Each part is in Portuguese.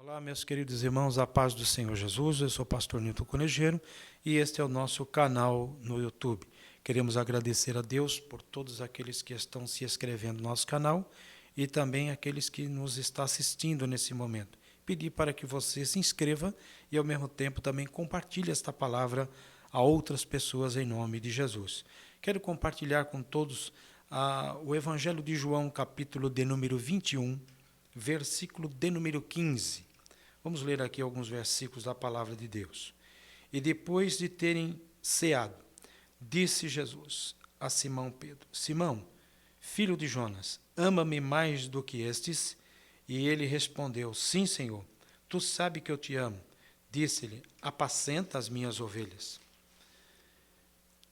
Olá, meus queridos irmãos, a paz do Senhor Jesus. Eu sou o pastor Nilton Conejeiro e este é o nosso canal no YouTube. Queremos agradecer a Deus por todos aqueles que estão se inscrevendo no nosso canal e também aqueles que nos estão assistindo nesse momento. Pedir para que você se inscreva e, ao mesmo tempo, também compartilhe esta palavra a outras pessoas em nome de Jesus. Quero compartilhar com todos o Evangelho de João, capítulo de número 21, versículo de número 15. Vamos ler aqui alguns versículos da palavra de Deus. E depois de terem ceado, disse Jesus a Simão Pedro: Simão, filho de Jonas, ama-me mais do que estes? E ele respondeu: Sim, Senhor, tu sabes que eu te amo. Disse-lhe: Apacenta as minhas ovelhas.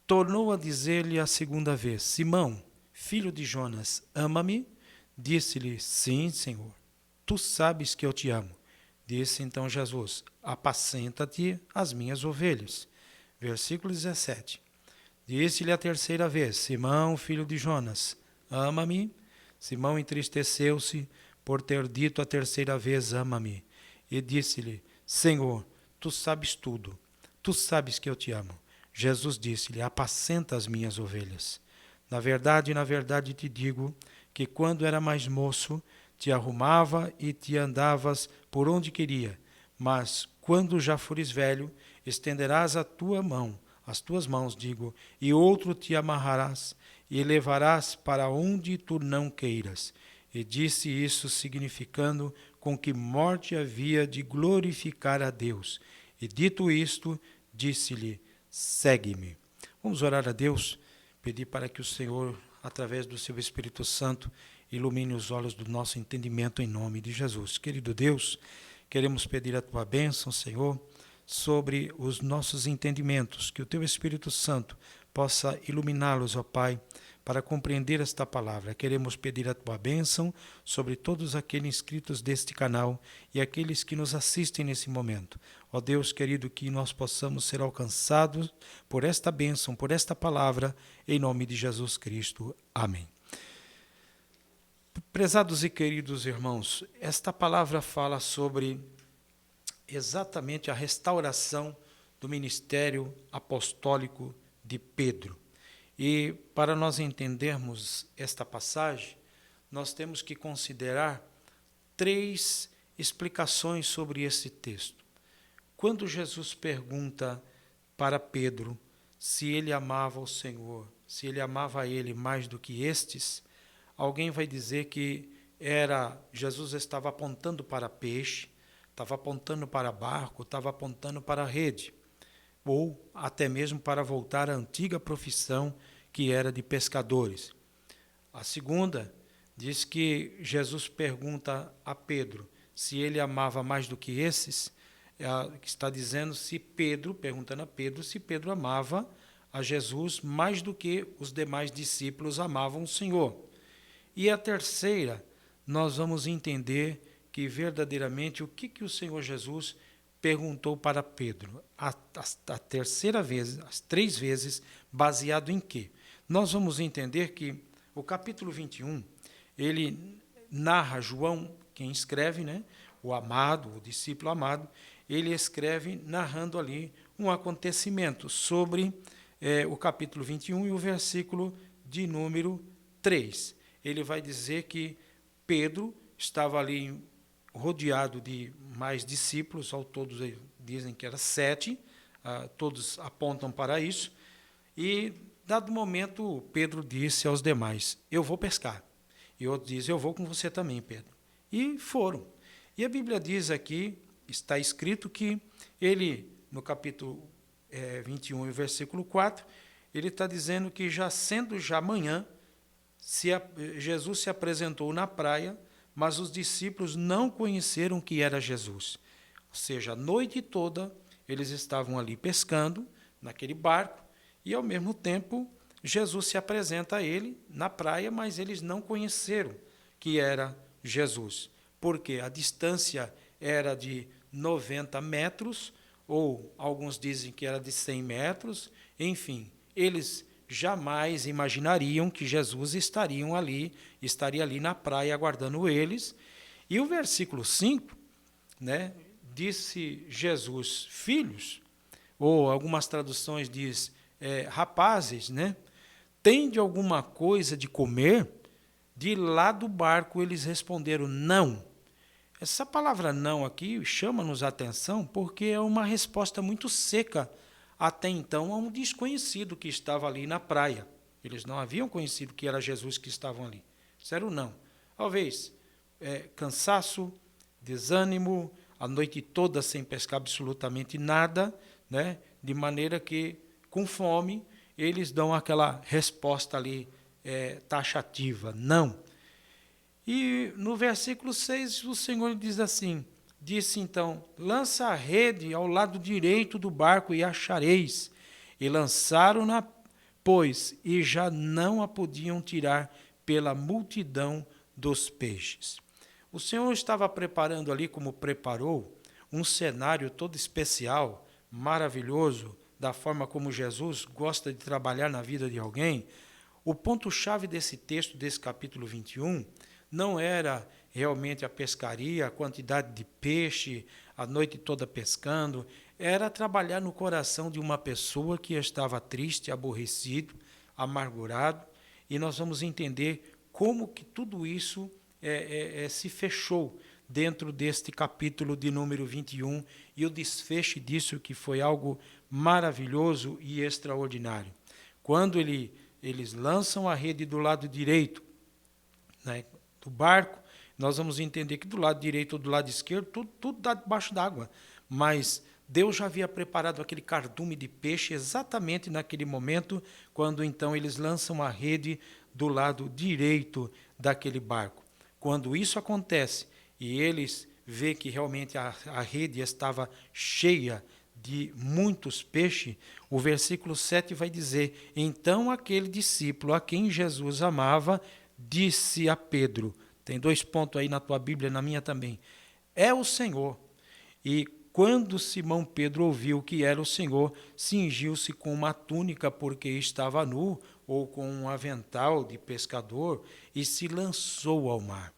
Tornou a dizer-lhe a segunda vez: Simão, filho de Jonas, ama-me? Disse-lhe: Sim, Senhor, tu sabes que eu te amo. Disse então Jesus: Apacenta-te as minhas ovelhas. Versículo 17. Disse-lhe a terceira vez: Simão, filho de Jonas, ama-me? Simão entristeceu-se por ter dito a terceira vez: Ama-me. E disse-lhe: Senhor, tu sabes tudo. Tu sabes que eu te amo. Jesus disse-lhe: Apacenta as minhas ovelhas. Na verdade te digo que quando era mais moço, te arrumava e te andavas por onde queria, mas quando já fores velho, estenderás a tua mão, as tuas mãos, e outro te amarrarás e levarás para onde tu não queiras. E disse isso significando com que morte havia de glorificar a Deus. E dito isto, disse-lhe: Segue-me. Vamos orar a Deus, pedir para que o Senhor, através do seu Espírito Santo, ilumine os olhos do nosso entendimento em nome de Jesus. Querido Deus, queremos pedir a tua bênção, Senhor, sobre os nossos entendimentos, que o teu Espírito Santo possa iluminá-los, ó Pai, para compreender esta palavra. Queremos pedir a tua bênção sobre todos aqueles inscritos deste canal e aqueles que nos assistem nesse momento. Ó Deus querido, que nós possamos ser alcançados por esta bênção, por esta palavra, em nome de Jesus Cristo. Amém. Prezados e queridos irmãos, esta palavra fala sobre exatamente a restauração do ministério apostólico de Pedro. E para nós entendermos esta passagem, nós temos que considerar três explicações sobre esse texto. Quando Jesus pergunta para Pedro se ele amava o Senhor, se ele amava ele mais do que estes, alguém vai dizer que Jesus estava apontando para peixe, estava apontando para barco, estava apontando para a rede, ou até mesmo para voltar à antiga profissão que era de pescadores. A segunda diz que Jesus pergunta a Pedro se ele amava mais do que esses, está dizendo se Pedro, perguntando a Pedro se Pedro amava a Jesus mais do que os demais discípulos amavam o Senhor. E a terceira, nós vamos entender que verdadeiramente o que o Senhor Jesus perguntou para Pedro. A terceira vez, as três vezes, baseado em quê? Nós vamos entender que o capítulo 21, ele narra, João, quem escreve, né, o amado, o discípulo amado, ele escreve narrando ali um acontecimento sobre o capítulo 21 e o versículo de número 3. Ele vai dizer que Pedro estava ali rodeado de mais discípulos, ao todos dizem que eram 7, todos apontam para isso, e, dado momento, Pedro disse aos demais: Eu vou pescar. E outro diz: Eu vou com você também, Pedro. E foram. E a Bíblia diz aqui, está escrito que ele, no capítulo 21, versículo 4, ele está dizendo que sendo já manhã, Jesus se apresentou na praia, mas os discípulos não conheceram que era Jesus. Ou seja, a noite toda eles estavam ali pescando, naquele barco, e ao mesmo tempo Jesus se apresenta a ele na praia, mas eles não conheceram que era Jesus. Porque a distância era de 90 metros, ou alguns dizem que era de 100 metros, enfim, eles jamais imaginariam que Jesus estaria ali na praia aguardando eles. E o versículo 5 né? Disse Jesus, filhos, ou algumas traduções diz rapazes, né? Tende alguma coisa de comer? De lá do barco eles responderam, não. Essa palavra não aqui chama-nos a atenção porque é uma resposta muito seca até então a um desconhecido que estava ali na praia. Eles não haviam conhecido que era Jesus que estavam ali. Disseram não. Talvez cansaço, desânimo, a noite toda sem pescar absolutamente nada, né? De maneira que, com fome, eles dão aquela resposta ali taxativa, não. E no versículo 6 o Senhor diz assim, disse então, lança a rede ao lado direito do barco e achareis. E lançaram-na, pois, e já não a podiam tirar pela multidão dos peixes. O Senhor estava preparando ali, como preparou, um cenário todo especial, maravilhoso, da forma como Jesus gosta de trabalhar na vida de alguém. O ponto-chave desse texto, desse capítulo 21, não era realmente a pescaria, a quantidade de peixe, a noite toda pescando, era trabalhar no coração de uma pessoa que estava triste, aborrecido, amargurado, e nós vamos entender como que tudo isso se fechou dentro deste capítulo de número 21 e o desfecho disso que foi algo maravilhoso e extraordinário. Quando eles lançam a rede do lado direito, né, do barco, nós vamos entender que do lado direito ou do lado esquerdo, tudo está debaixo d'água. Mas Deus já havia preparado aquele cardume de peixe exatamente naquele momento, quando então eles lançam a rede do lado direito daquele barco. Quando isso acontece e eles veem que realmente a rede estava cheia de muitos peixes, o versículo 7 vai dizer, então aquele discípulo a quem Jesus amava, disse a Pedro, tem 2 pontos aí na tua Bíblia, na minha também, é o Senhor. E quando Simão Pedro ouviu que era o Senhor, cingiu-se com uma túnica porque estava nu, ou com um avental de pescador, e se lançou ao mar.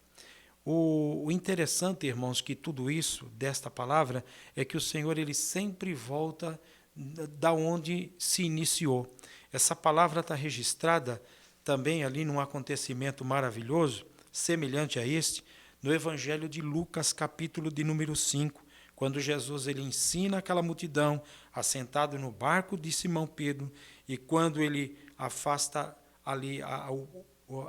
O interessante, irmãos, que tudo isso, desta palavra, é que o Senhor ele sempre volta da onde se iniciou. Essa palavra está registrada também ali num acontecimento maravilhoso, semelhante a este, no Evangelho de Lucas, capítulo de número 5, quando Jesus ele ensina aquela multidão, assentado no barco de Simão Pedro, e quando ele afasta ali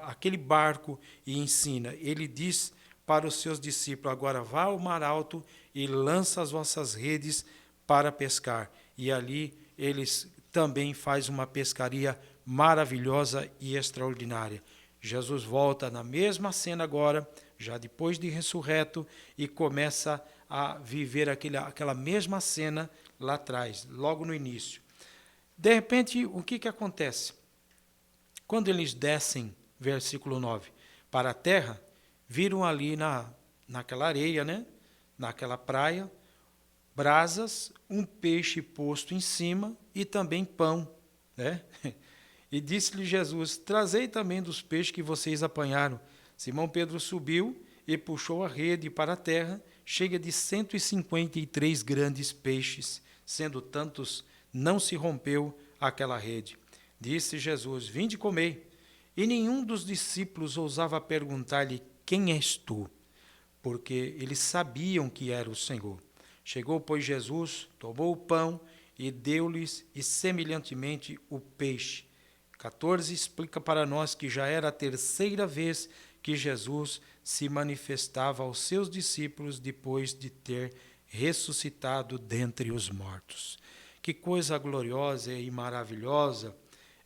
aquele barco e ensina, ele diz para os seus discípulos, agora vá ao mar alto e lança as vossas redes para pescar. E ali eles também fazem uma pescaria maravilhosa e extraordinária. Jesus volta na mesma cena agora, já depois de ressurreto, e começa a viver aquela mesma cena lá atrás, logo no início. De repente, o que acontece? Quando eles descem, versículo 9, para a terra, viram ali naquela areia, né? Naquela praia, brasas, um peixe posto em cima e também pão, né? E disse-lhe Jesus, trazei também dos peixes que vocês apanharam. Simão Pedro subiu e puxou a rede para a terra, cheia de 153 grandes peixes, sendo tantos, não se rompeu aquela rede. Disse Jesus, vinde comei. E nenhum dos discípulos ousava perguntar-lhe, quem és tu? Porque eles sabiam que era o Senhor. Chegou, pois, Jesus, tomou o pão e deu-lhes, e semelhantemente o peixe. 14 explica para nós que já era a terceira vez que Jesus se manifestava aos seus discípulos depois de ter ressuscitado dentre os mortos. Que coisa gloriosa e maravilhosa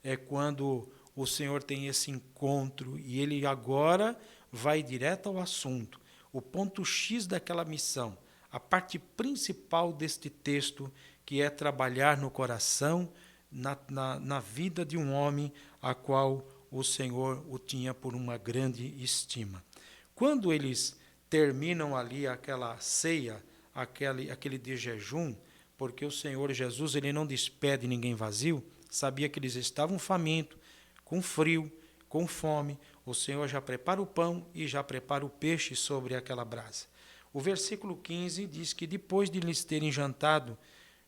é quando o Senhor tem esse encontro e ele agora vai direto ao assunto. O ponto X daquela missão, a parte principal deste texto, que é trabalhar no coração, na vida de um homem a qual o Senhor o tinha por uma grande estima. Quando eles terminam ali aquela ceia, aquele de jejum, porque o Senhor Jesus ele não despede ninguém vazio, sabia que eles estavam famintos, com frio, com fome, o Senhor já prepara o pão e já prepara o peixe sobre aquela brasa. O versículo 15 diz que depois de lhes terem jantado,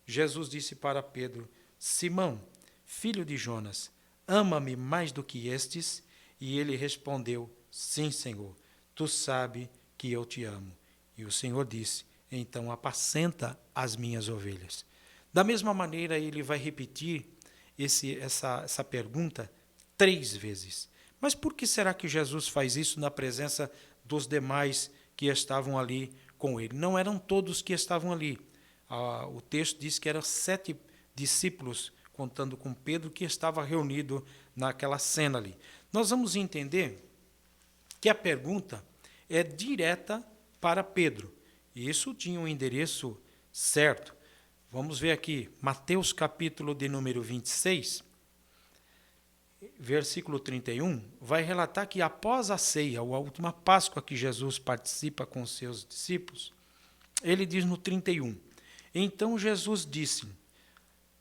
Jesus disse para Pedro: Simão, filho de Jonas, ama-me mais do que estes? E ele respondeu: Sim, Senhor, tu sabes que eu te amo. E o Senhor disse: Então apacenta as minhas ovelhas. Da mesma maneira, ele vai repetir essa pergunta 3 vezes. Mas por que será que Jesus faz isso na presença dos demais que estavam ali com ele? Não eram todos que estavam ali. O texto diz que eram 7 discípulos, contando com Pedro, que estava reunido naquela cena ali. Nós vamos entender que a pergunta é direta para Pedro. E isso tinha um endereço certo. Vamos ver aqui, Mateus capítulo de número 26, versículo 31, vai relatar que após a ceia, ou a última Páscoa que Jesus participa com os seus discípulos, ele diz no 31, então Jesus disse: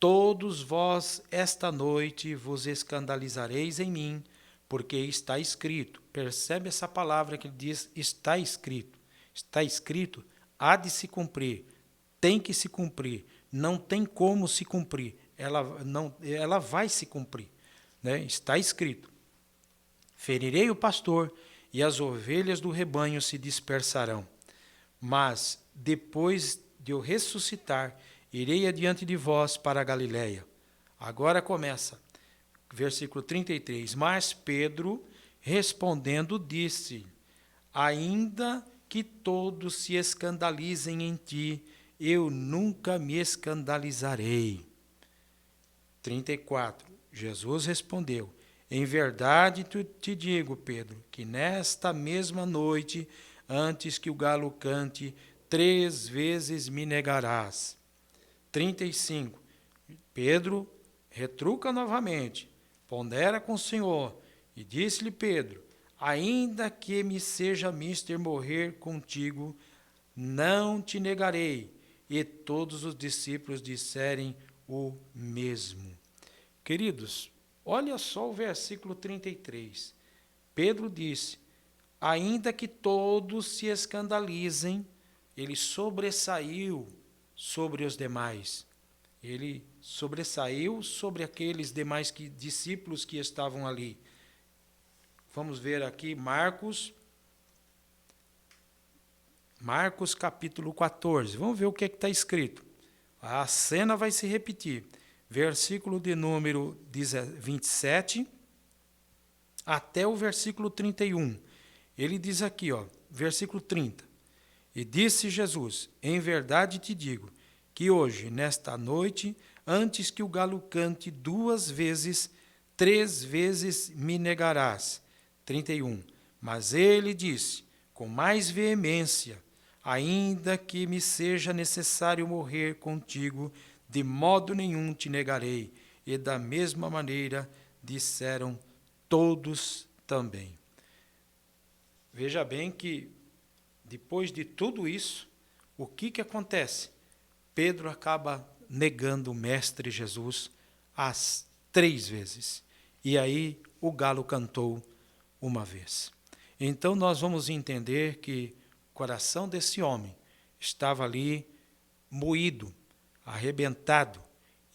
Todos vós esta noite vos escandalizareis em mim, porque está escrito. Percebe essa palavra que ele diz, está escrito. Está escrito, há de se cumprir, tem que se cumprir, não tem como se cumprir, ela vai se cumprir. Né? Está escrito, ferirei o pastor e as ovelhas do rebanho se dispersarão. Mas, depois de eu ressuscitar, irei adiante de vós para a Galiléia. Agora começa, versículo 33. Mas Pedro, respondendo, disse: Ainda que todos se escandalizem em ti, eu nunca me escandalizarei. 34. Jesus respondeu: Em verdade te digo, Pedro, que nesta mesma noite, antes que o galo cante, 3 vezes me negarás. 35. Pedro retruca novamente, pondera com o Senhor, e disse-lhe Pedro: Ainda que me seja mister morrer contigo, não te negarei. E todos os discípulos disserem o mesmo. Queridos, olha só o versículo 33. Pedro disse: Ainda que todos se escandalizem, ele sobressaiu sobre os demais. Ele sobressaiu sobre aqueles demais discípulos que estavam ali. Vamos ver aqui Marcos capítulo 14. Vamos ver o que está escrito. A cena vai se repetir. Versículo de número 27 até o versículo 31. Ele diz aqui, versículo 30. E disse Jesus: Em verdade te digo, que hoje, nesta noite, antes que o galo cante 2 vezes, 3 vezes me negarás. 31. Mas ele disse, com mais veemência: Ainda que me seja necessário morrer contigo, de modo nenhum te negarei. E da mesma maneira disseram todos também. Veja bem que, depois de tudo isso, o que acontece? Pedro acaba negando o Mestre Jesus as 3 vezes. E aí o galo cantou uma vez. Então nós vamos entender que o coração desse homem estava ali moído, arrebentado,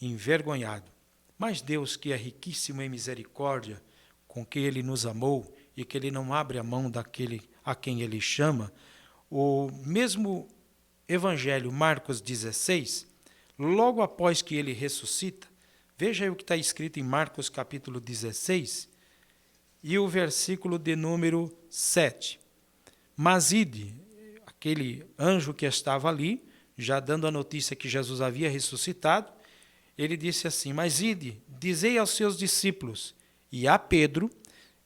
envergonhado. Mas Deus, que é riquíssimo em misericórdia, com que Ele nos amou e que Ele não abre a mão daquele a quem Ele chama, o mesmo Evangelho, Marcos 16, logo após que Ele ressuscita, veja aí o que está escrito em Marcos capítulo 16, e o versículo de número 7. Mas ide, aquele anjo que estava ali, já dando a notícia que Jesus havia ressuscitado, ele disse assim: Mas ide, dizei aos seus discípulos e a Pedro.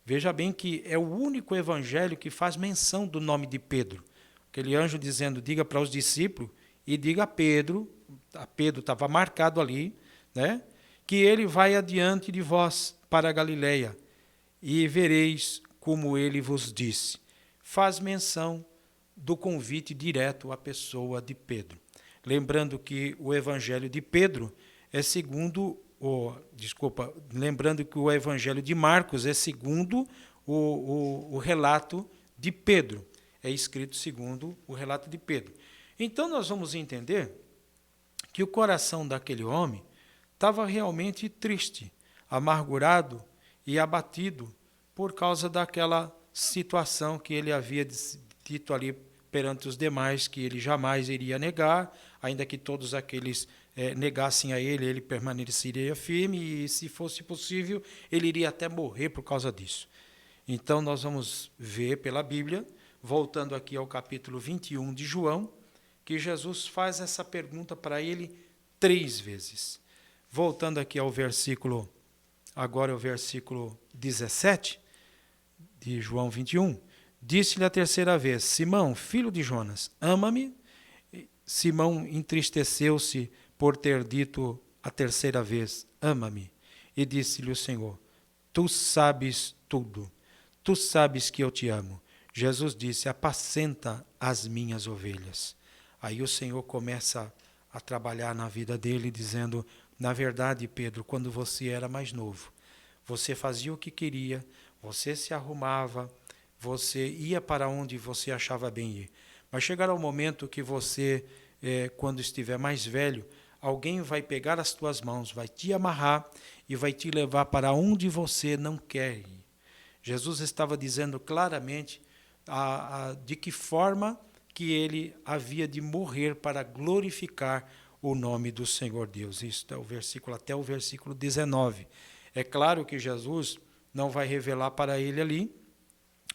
Veja bem que é o único evangelho que faz menção do nome de Pedro. Aquele anjo dizendo: diga para os discípulos e diga a Pedro estava marcado ali, né, que ele vai adiante de vós para a Galiléia, e vereis como ele vos disse. Faz menção do convite direto à pessoa de Pedro. Lembrando que o evangelho de Pedro é lembrando que o evangelho de Marcos é segundo o relato de Pedro. é escrito segundo o relato de Pedro. Então nós vamos entender que o coração daquele homem estava realmente triste, amargurado e abatido por causa daquela situação que ele havia dito ali perante os demais, que ele jamais iria negar, ainda que todos aqueles negassem a ele, ele permaneceria firme e, se fosse possível, ele iria até morrer por causa disso. Então, nós vamos ver pela Bíblia, voltando aqui ao capítulo 21 de João, que Jesus faz essa pergunta para ele 3 vezes. Voltando aqui ao versículo, agora é o versículo 17 de João 21, disse-lhe a 3ª vez, Simão, filho de Jonas, ama-me? Simão entristeceu-se por ter dito a 3ª vez, ama-me. E disse-lhe o Senhor, tu sabes tudo, tu sabes que eu te amo. Jesus disse, apacenta as minhas ovelhas. Aí o Senhor começa a trabalhar na vida dele, dizendo, na verdade, Pedro, quando você era mais novo, você fazia o que queria, você se arrumava, você ia para onde você achava bem ir. Mas chegará o momento que você, quando estiver mais velho, alguém vai pegar as tuas mãos, vai te amarrar e vai te levar para onde você não quer ir. Jesus estava dizendo claramente de que forma que ele havia de morrer para glorificar o nome do Senhor Deus. Isso é o versículo, até o versículo 19. É claro que Jesus não vai revelar para ele ali,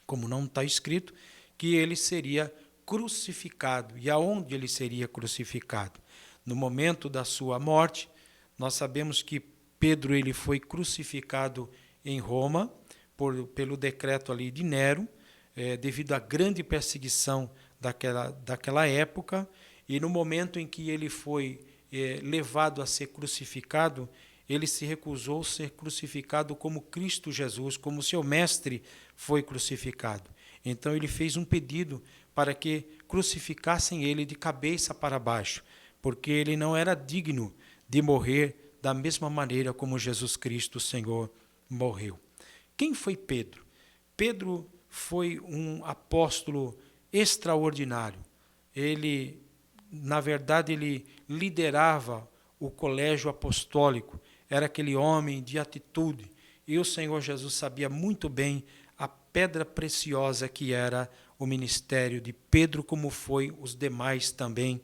como não está escrito, que ele seria crucificado. E aonde ele seria crucificado? No momento da sua morte, nós sabemos que Pedro ele foi crucificado em Roma, pelo decreto ali de Nero, devido à grande perseguição daquela época, e no momento em que ele foi levado a ser crucificado, ele se recusou a ser crucificado como Cristo Jesus, como seu mestre foi crucificado. Então ele fez um pedido para que crucificassem ele de cabeça para baixo, porque ele não era digno de morrer da mesma maneira como Jesus Cristo, o Senhor, morreu. Quem foi Pedro? Pedro foi um apóstolo extraordinário. Ele, na verdade, ele liderava o colégio apostólico, era aquele homem de atitude, e o Senhor Jesus sabia muito bem a pedra preciosa que era o ministério de Pedro, como foi os demais também,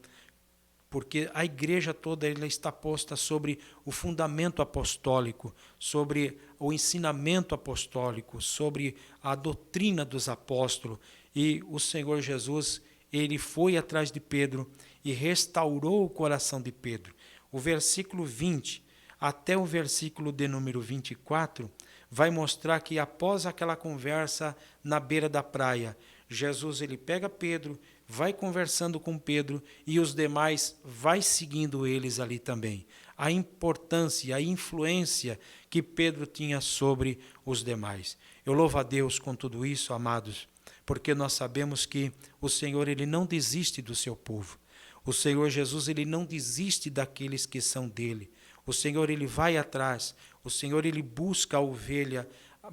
porque a igreja toda ela está posta sobre o fundamento apostólico, sobre o ensinamento apostólico, sobre a doutrina dos apóstolos, e o Senhor Jesus, ele foi atrás de Pedro e restaurou o coração de Pedro. O versículo 20 até o versículo de número 24 vai mostrar que após aquela conversa na beira da praia, Jesus ele pega Pedro, vai conversando com Pedro e os demais vai seguindo eles ali também. A importância, a influência que Pedro tinha sobre os demais. Eu louvo a Deus com tudo isso, amados, porque nós sabemos que o Senhor ele não desiste do seu povo. O Senhor Jesus ele não desiste daqueles que são dele. O Senhor ele vai atrás. O Senhor ele busca a ovelha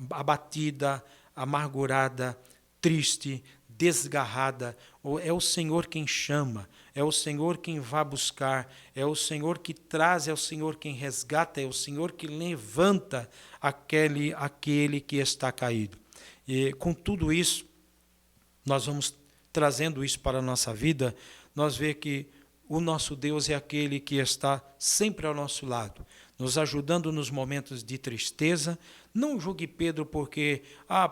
abatida, amargurada, triste, desgarrada. É o Senhor quem chama, é o Senhor quem vai buscar, é o Senhor que traz, é o Senhor quem resgata, é o Senhor que levanta aquele que está caído. E com tudo isso, nós vamos trazendo isso para a nossa vida, nós vemos que o nosso Deus é aquele que está sempre ao nosso lado, nos ajudando nos momentos de tristeza. Não julgue Pedro porque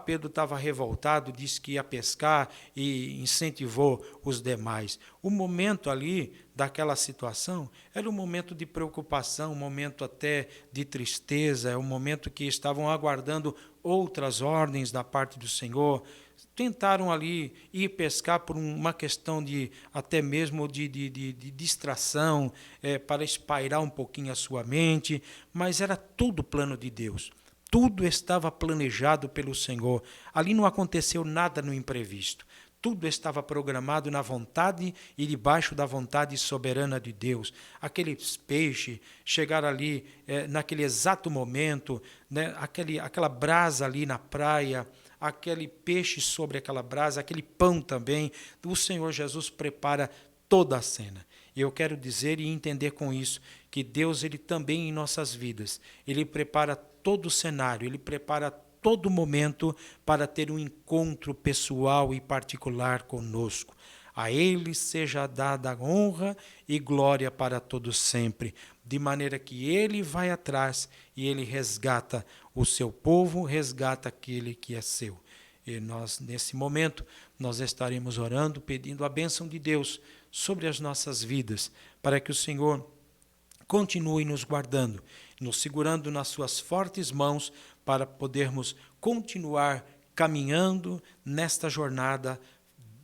Pedro estava revoltado, disse que ia pescar e incentivou os demais. O momento ali daquela situação era um momento de preocupação, um momento até de tristeza, um momento que estavam aguardando outras ordens da parte do Senhor. Tentaram ali ir pescar por uma questão de até mesmo de distração, para espairar um pouquinho a sua mente, mas era tudo plano de Deus. Tudo estava planejado pelo Senhor. Ali não aconteceu nada no imprevisto. Tudo estava programado na vontade e debaixo da vontade soberana de Deus. Aqueles peixes chegaram ali naquele exato momento, né, aquela brasa ali na praia, aquele peixe sobre aquela brasa, aquele pão também. O Senhor Jesus prepara toda a cena. E eu quero dizer e entender com isso que Deus, ele também em nossas vidas, ele prepara todo o cenário, ele prepara todo momento para ter um encontro pessoal e particular conosco. A ele seja dada honra e glória para todos sempre, de maneira que ele vai atrás e ele resgata o seu povo, resgata aquele que é seu. E nós, nesse momento, nós estaremos orando, pedindo a bênção de Deus sobre as nossas vidas, para que o Senhor continue nos guardando, nos segurando nas suas fortes mãos, para podermos continuar caminhando nesta jornada,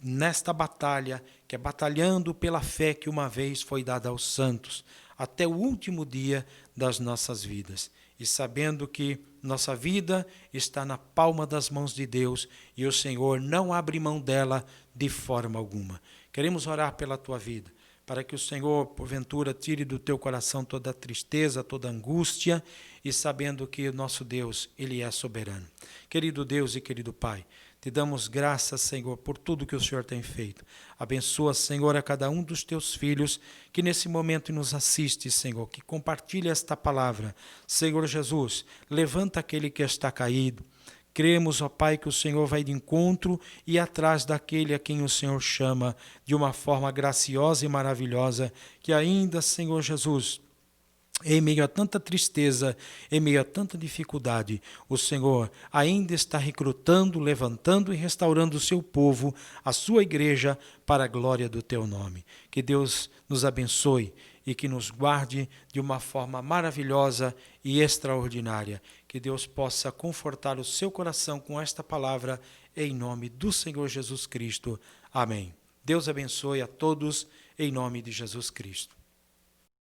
nesta batalha, que é batalhando pela fé que uma vez foi dada aos santos, até o último dia das nossas vidas. E sabendo que nossa vida está na palma das mãos de Deus e o Senhor não abre mão dela de forma alguma. Queremos orar pela tua vida, para que o Senhor, porventura, tire do teu coração toda a tristeza, toda a angústia, e sabendo que o nosso Deus, Ele é soberano. Querido Deus e querido Pai, te damos graças, Senhor, por tudo que o Senhor tem feito. Abençoa, Senhor, a cada um dos teus filhos que nesse momento nos assiste, Senhor, que compartilha esta palavra. Senhor Jesus, levanta aquele que está caído. Cremos, ó Pai, que o Senhor vai de encontro e atrás daquele a quem o Senhor chama de uma forma graciosa e maravilhosa, que ainda, Senhor Jesus, em meio a tanta tristeza, em meio a tanta dificuldade, o Senhor ainda está recrutando, levantando e restaurando o seu povo, a sua igreja, para a glória do teu nome. Que Deus nos abençoe e que nos guarde de uma forma maravilhosa e extraordinária. Que Deus possa confortar o seu coração com esta palavra, em nome do Senhor Jesus Cristo. Amém. Deus abençoe a todos, em nome de Jesus Cristo.